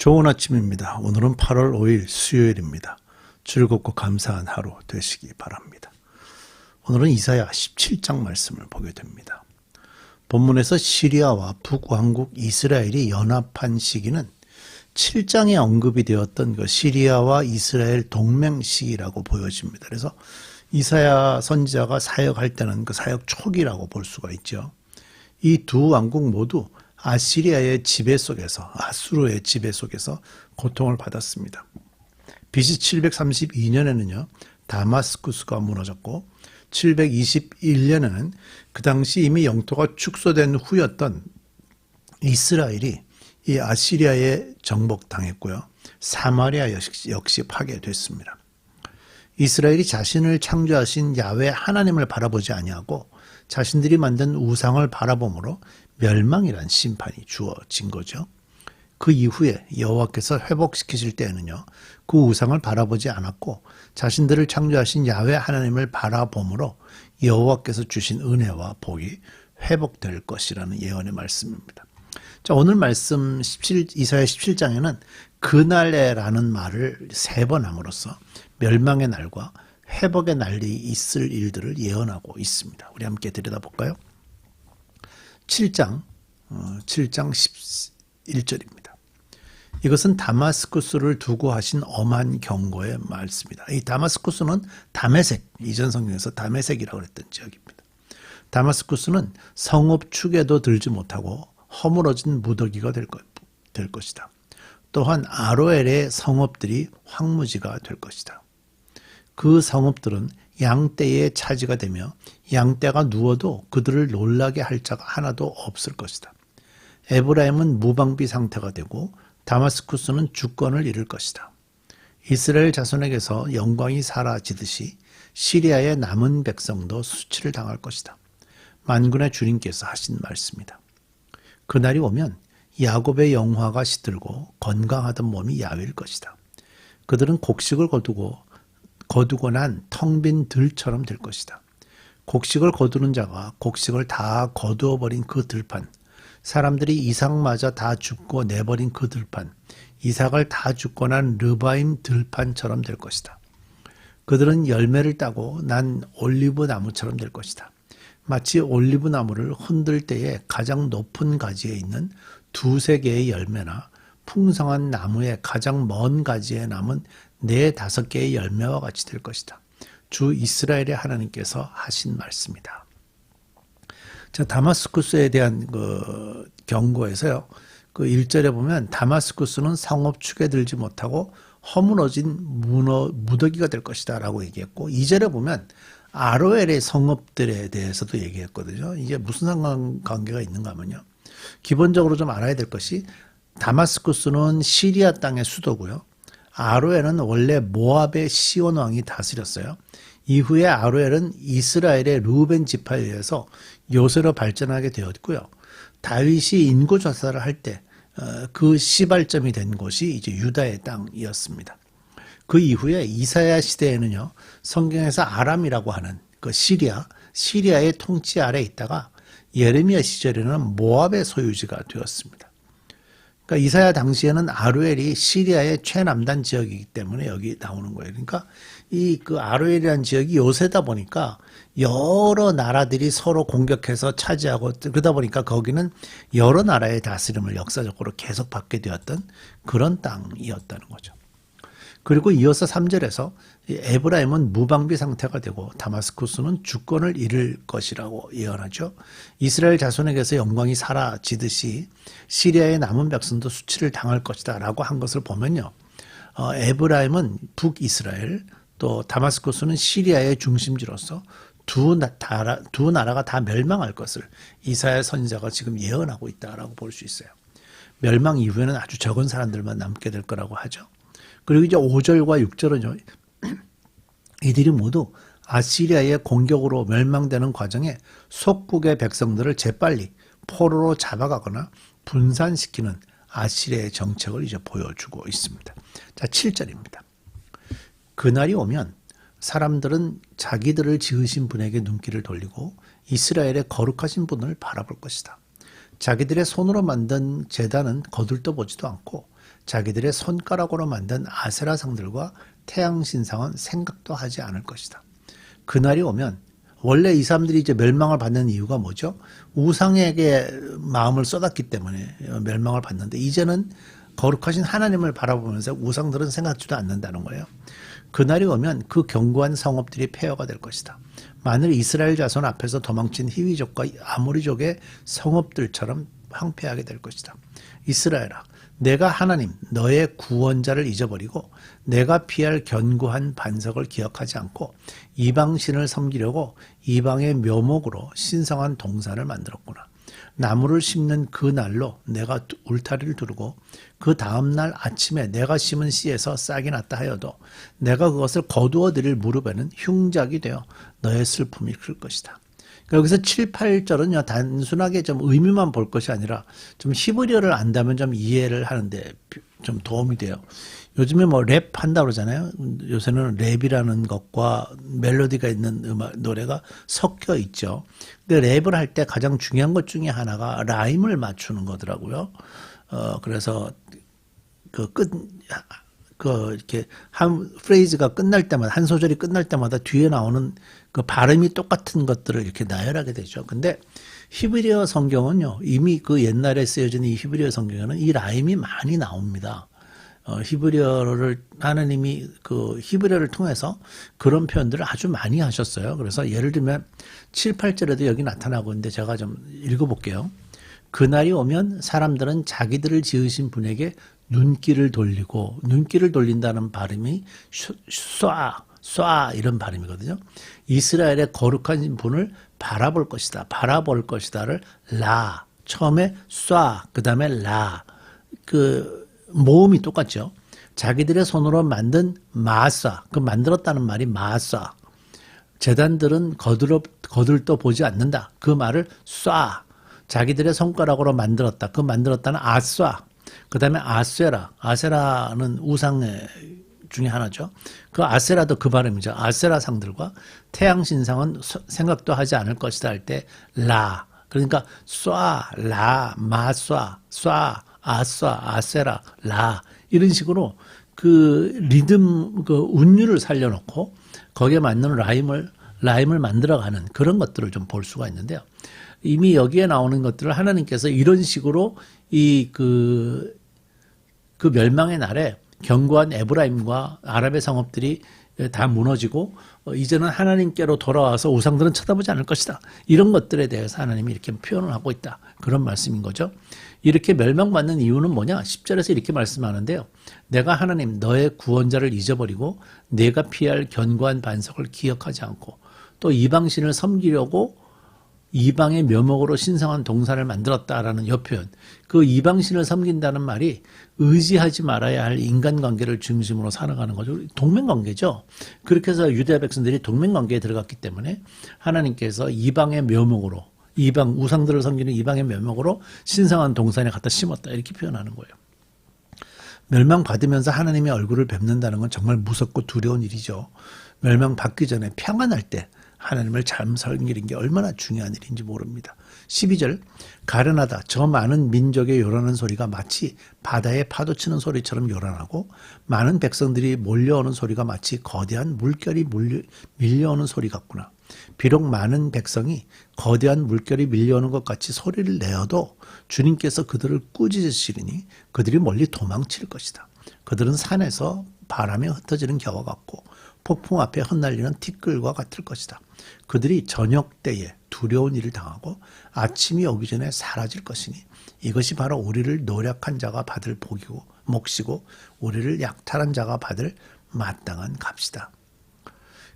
좋은 아침입니다. 오늘은 8월 5일 수요일입니다. 즐겁고 감사한 하루 되시기 바랍니다. 오늘은 이사야 17장 말씀을 보게 됩니다. 본문에서 시리아와 북왕국 이스라엘이 연합한 시기는 7장에 언급이 되었던 그 시리아와 이스라엘 동맹 시기라고 보여집니다. 그래서 이사야 선지자가 사역할 때는 그 사역 초기라고 볼 수가 있죠. 이 두 왕국 모두 아시리아의 지배 속에서, 아수르의 지배 속에서 고통을 받았습니다. BC 732년에는요, 다마스쿠스가 무너졌고, 721년에는 그 당시 이미 영토가 축소된 후였던 이스라엘이 이 아시리아에 정복당했고요. 사마리아 역시 파괴됐습니다. 이스라엘이 자신을 창조하신 야훼 하나님을 바라보지 아니하고 자신들이 만든 우상을 바라봄으로 멸망이란 심판이 주어진 거죠. 그 이후에 여호와께서 회복시키실 때에는요, 그 우상을 바라보지 않았고 자신들을 창조하신 야훼 하나님을 바라봄으로 여호와께서 주신 은혜와 복이 회복될 것이라는 예언의 말씀입니다. 자, 오늘 말씀 이사야 17장에는 그날에라는 말을 3번 함으로써 멸망의 날과 회복의 날이 있을 일들을 예언하고 있습니다. 우리 함께 들여다볼까요? 7장 11절입니다. 이것은 다마스쿠스를 두고 하신 엄한 경고의 말씀입니다. 이 다마스쿠스는 다메섹, 이전 성경에서 다메섹이라고 했던 지역입니다. 다마스쿠스는 성읍 축에도 들지 못하고 허물어진 무더기가 될 것이다. 또한 아로엘의 성읍들이 황무지가 될 것이다. 그 성읍들은 양떼의 차지가 되며 양떼가 누워도 그들을 놀라게 할 자가 하나도 없을 것이다. 에브라임은 무방비 상태가 되고 다마스쿠스는 주권을 잃을 것이다. 이스라엘 자손에게서 영광이 사라지듯이 시리아의 남은 백성도 수치를 당할 것이다. 만군의 주님께서 하신 말씀이다. 그날이 오면 야곱의 영화가 시들고 건강하던 몸이 야위일 것이다. 그들은 곡식을 거두고 난 텅 빈 들처럼 될 것이다. 곡식을 거두는 자가 곡식을 다 거두어버린 그 들판, 사람들이 이삭마저 다 줍고 내버린 그 들판, 이삭을 다 줍고 난 르바임 들판처럼 될 것이다. 그들은 열매를 따고 난 올리브 나무처럼 될 것이다. 마치 올리브 나무를 흔들 때에 가장 높은 가지에 있는 2-3개의 열매나 풍성한 나무의 가장 먼 가지에 남은 4-5개의 열매와 같이 될 것이다. 주 이스라엘의 하나님께서 하신 말씀이다. 자, 다마스쿠스에 대한 그 경고에서요, 그 1절에 보면 다마스쿠스는 성읍 축에 들지 못하고 허물어진 무더기가 될 것이다 라고 얘기했고, 2절에 보면 아로엘의 성읍들에 대해서도 얘기했거든요. 이게 무슨 상관관계가 있는가 하면요, 기본적으로 좀 알아야 될 것이 다마스쿠스는 시리아 땅의 수도고요. 아로엘은 원래 모압의 시온 왕이 다스렸어요. 이후에 아로엘은 이스라엘의 루벤 지파에 의해서 요새로 발전하게 되었고요. 다윗이 인구 조사를 할 때 그 시발점이 된 곳이 이제 유다의 땅이었습니다. 그 이후에 이사야 시대에는요, 성경에서 아람이라고 하는 그 시리아의 통치 아래 있다가 예레미야 시절에는 모압의 소유지가 되었습니다. 그러니까 이사야 당시에는 아로엘이 시리아의 최남단 지역이기 때문에 여기 나오는 거예요. 그러니까 그 아로엘이라는 지역이 요새다 보니까 여러 나라들이 서로 공격해서 차지하고, 그러다 보니까 거기는 여러 나라의 다스림을 역사적으로 계속 받게 되었던 그런 땅이었다는 거죠. 그리고 이어서 3절에서 에브라임은 무방비 상태가 되고 다마스쿠스는 주권을 잃을 것이라고 예언하죠. 이스라엘 자손에게서 영광이 사라지듯이 시리아의 남은 백성도 수치를 당할 것이다 라고 한 것을 보면요, 에브라임은 북이스라엘, 또 다마스쿠스는 시리아의 중심지로서 두 나라가 다 멸망할 것을 이사야 선지자가 지금 예언하고 있다라고 볼 수 있어요. 멸망 이후에는 아주 적은 사람들만 남게 될 거라고 하죠. 그리고 이제 5절과 6절은요, 이들이 모두 아시리아의 공격으로 멸망되는 과정에 속국의 백성들을 재빨리 포로로 잡아가거나 분산시키는 아시리아의 정책을 이제 보여주고 있습니다. 자, 7절입니다. 그날이 오면 사람들은 자기들을 지으신 분에게 눈길을 돌리고 이스라엘의 거룩하신 분을 바라볼 것이다. 자기들의 손으로 만든 제단은 거들떠 보지도 않고 자기들의 손가락으로 만든 아세라 상들과 태양 신상은 생각도 하지 않을 것이다. 그날이 오면 원래 이 사람들이 이제 멸망을 받는 이유가 뭐죠? 우상에게 마음을 쏟았기 때문에 멸망을 받는데 이제는 거룩하신 하나님을 바라보면서 우상들은 생각지도 않는다는 거예요. 그날이 오면 그 견고한 성읍들이 폐허가 될 것이다. 만일 이스라엘 자손 앞에서 도망친 히위족과 아모리족의 성읍들처럼 황폐하게 될 것이다. 이스라엘아, 내가 하나님 너의 구원자를 잊어버리고 내가 피할 견고한 반석을 기억하지 않고 이방신을 섬기려고 이방의 묘목으로 신성한 동산을 만들었구나. 나무를 심는 그 날로 내가 울타리를 두르고 그 다음날 아침에 내가 심은 씨에서 싹이 났다 하여도 내가 그것을 거두어 드릴 무릎에는 흉작이 되어 너의 슬픔이 클 것이다. 여기서 7, 8절은요, 단순하게 좀 의미만 볼 것이 아니라 좀 히브리어를 안다면 좀 이해를 하는데 좀 도움이 돼요. 요즘에 뭐 랩 한다고 그러잖아요. 요새는 랩이라는 것과 멜로디가 있는 노래가 섞여 있죠. 근데 랩을 할 때 가장 중요한 것 중에 하나가 라임을 맞추는 거더라고요. 그래서 이렇게 한 프레이즈가 끝날 때마다, 한 소절이 끝날 때마다 뒤에 나오는 그 발음이 똑같은 것들을 이렇게 나열하게 되죠. 근데 히브리어 성경은요, 이미 그 옛날에 쓰여진 이 히브리어 성경에는 이 라임이 많이 나옵니다. 히브리어를, 하나님이 그 히브리어를 통해서 그런 표현들을 아주 많이 하셨어요. 그래서 예를 들면 7, 8절에도 여기 나타나고 있는데 제가 좀 읽어볼게요. 그날이 오면 사람들은 자기들을 지으신 분에게 눈길을 돌리고, 눈길을 돌린다는 발음이 쏴 이런 발음이거든요. 이스라엘의 거룩한 분을 바라볼 것이다. 바라볼 것이다를 라, 처음에 쏴, 그 다음에 라, 그 모음이 똑같죠. 자기들의 손으로 만든 마쏴, 그 만들었다는 말이 마쏴. 제단들은 거들떠 보지 않는다. 그 말을 쏴. 자기들의 손가락으로 만들었다. 그 만들었다는 아쏴. 그 다음에 아세라. 아세라는 우상 중에 하나죠. 그 아세라도 그 발음이죠. 아세라 상들과 태양 신상은 생각도 하지 않을 것이다 할 때 라. 그러니까 쏴, 라, 마쏴, 쏴, 아쏴, 아세라, 라. 이런 식으로 그 리듬, 그 운율을 살려놓고 거기에 맞는 라임을 만들어가는 그런 것들을 좀 볼 수가 있는데요. 이미 여기에 나오는 것들을 하나님께서 이런 식으로 그 멸망의 날에 견고한 에브라임과 아랍의 성읍들이 다 무너지고 이제는 하나님께로 돌아와서 우상들은 쳐다보지 않을 것이다. 이런 것들에 대해서 하나님이 이렇게 표현을 하고 있다. 그런 말씀인 거죠. 이렇게 멸망받는 이유는 뭐냐? 10절에서 이렇게 말씀하는데요. 내가 하나님 너의 구원자를 잊어버리고 내가 피할 견고한 반석을 기억하지 않고 또 이방신을 섬기려고 이방의 묘목으로 신성한 동산을 만들었다라는 옆표현. 그 이방신을 섬긴다는 말이 의지하지 말아야 할 인간관계를 중심으로 살아가는 거죠. 동맹관계죠. 그렇게 해서 유대 백성들이 동맹관계에 들어갔기 때문에 하나님께서 이방의 묘목으로, 이방 우상들을 섬기는 이방의 묘목으로 신성한 동산에 갖다 심었다. 이렇게 표현하는 거예요. 멸망받으면서 하나님의 얼굴을 뵙는다는 건 정말 무섭고 두려운 일이죠. 멸망받기 전에 평안할 때 하나님을 잘 섬기는 게 얼마나 중요한 일인지 모릅니다. 12절 가련하다 저 많은 민족의 요란한 소리가 마치 바다에 파도 치는 소리처럼 요란하고 많은 백성들이 몰려오는 소리가 마치 거대한 물결이 밀려오는 소리 같구나. 비록 많은 백성이 거대한 물결이 밀려오는 것 같이 소리를 내어도 주님께서 그들을 꾸짖으시리니 그들이 멀리 도망칠 것이다. 그들은 산에서 바람에 흩어지는 겨와 같고 폭풍 앞에 흩날리는 티끌과 같을 것이다. 그들이 저녁 때에 두려운 일을 당하고 아침이 오기 전에 사라질 것이니 이것이 바로 우리를 노력한 자가 받을 복이고 몫이고 우리를 약탈한 자가 받을 마땅한 값이다.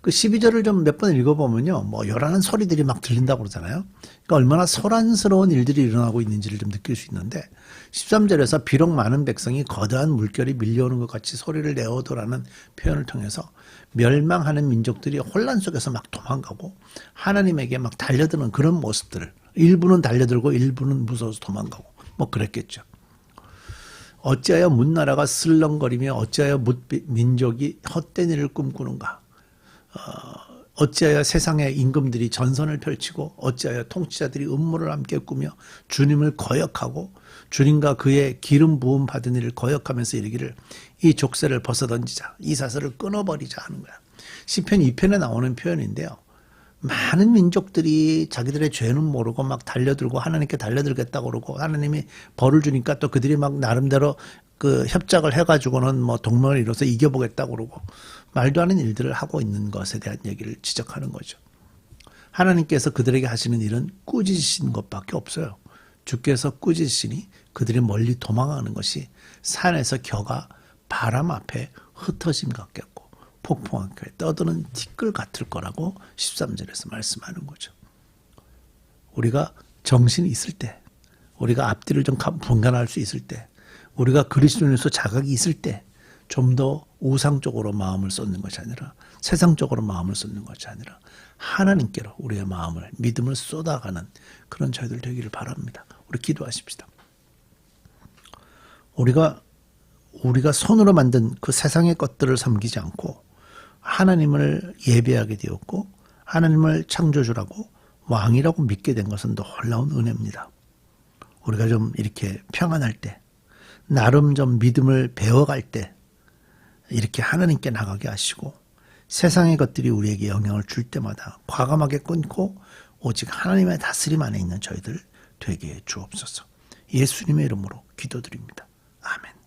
그 12절을 좀 몇 번 읽어보면요. 뭐 요란한 소리들이 막 들린다고 그러잖아요. 그러니까 얼마나 소란스러운 일들이 일어나고 있는지를 좀 느낄 수 있는데 13절에서 비록 많은 백성이 거대한 물결이 밀려오는 것 같이 소리를 내어도라는 표현을 통해서 멸망하는 민족들이 혼란 속에서 막 도망가고 하나님에게 막 달려드는 그런 모습들을 일부는 달려들고 일부는 무서워서 도망가고 뭐 그랬겠죠. 어찌하여 문나라가 슬렁거리며 어찌하여 민족이 헛된 일을 꿈꾸는가. 어찌하여 세상의 임금들이 전선을 펼치고 어찌하여 통치자들이 음모를 함께 꾸며 주님을 거역하고 주님과 그의 기름 부음 받은 이를 거역하면서 이르기를 이 족쇄를 벗어던지자, 이 사슬을 끊어버리자 하는 거야. 시편 2편에 나오는 표현인데요. 많은 민족들이 자기들의 죄는 모르고 막 달려들고 하나님께 달려들겠다고 그러고 하나님이 벌을 주니까 또 그들이 막 나름대로 그 협작을 해가지고는 뭐 동맹을 이뤄서 이겨보겠다고 그러고 말도 안 되는 일들을 하고 있는 것에 대한 얘기를 지적하는 거죠. 하나님께서 그들에게 하시는 일은 꾸짖으신 것밖에 없어요. 주께서 꾸짖으시니 그들이 멀리 도망하는 것이 산에서 겨가 바람 앞에 흩어짐 같겠고 폭풍한 쾌 떠드는 티끌 같을 거라고 13절에서 말씀하는 거죠. 우리가 정신이 있을 때, 우리가 앞뒤를 좀 분간할 수 있을 때, 우리가 그리스도인으로서 자각이 있을 때 좀 더 우상적으로 마음을 쏟는 것이 아니라 세상적으로 마음을 쏟는 것이 아니라 하나님께로 우리의 마음을 믿음을 쏟아가는 그런 저희들 되기를 바랍니다. 우리 기도하십시다. 우리가 손으로 만든 그 세상의 것들을 섬기지 않고 하나님을 예배하게 되었고 하나님을 창조주라고 왕이라고 믿게 된 것은 놀라운 은혜입니다. 우리가 좀 이렇게 평안할 때, 나름 좀 믿음을 배워갈 때 이렇게 하나님께 나가게 하시고 세상의 것들이 우리에게 영향을 줄 때마다 과감하게 끊고 오직 하나님의 다스림 안에 있는 저희들 되게 해 주옵소서. 예수님의 이름으로 기도드립니다. 아멘.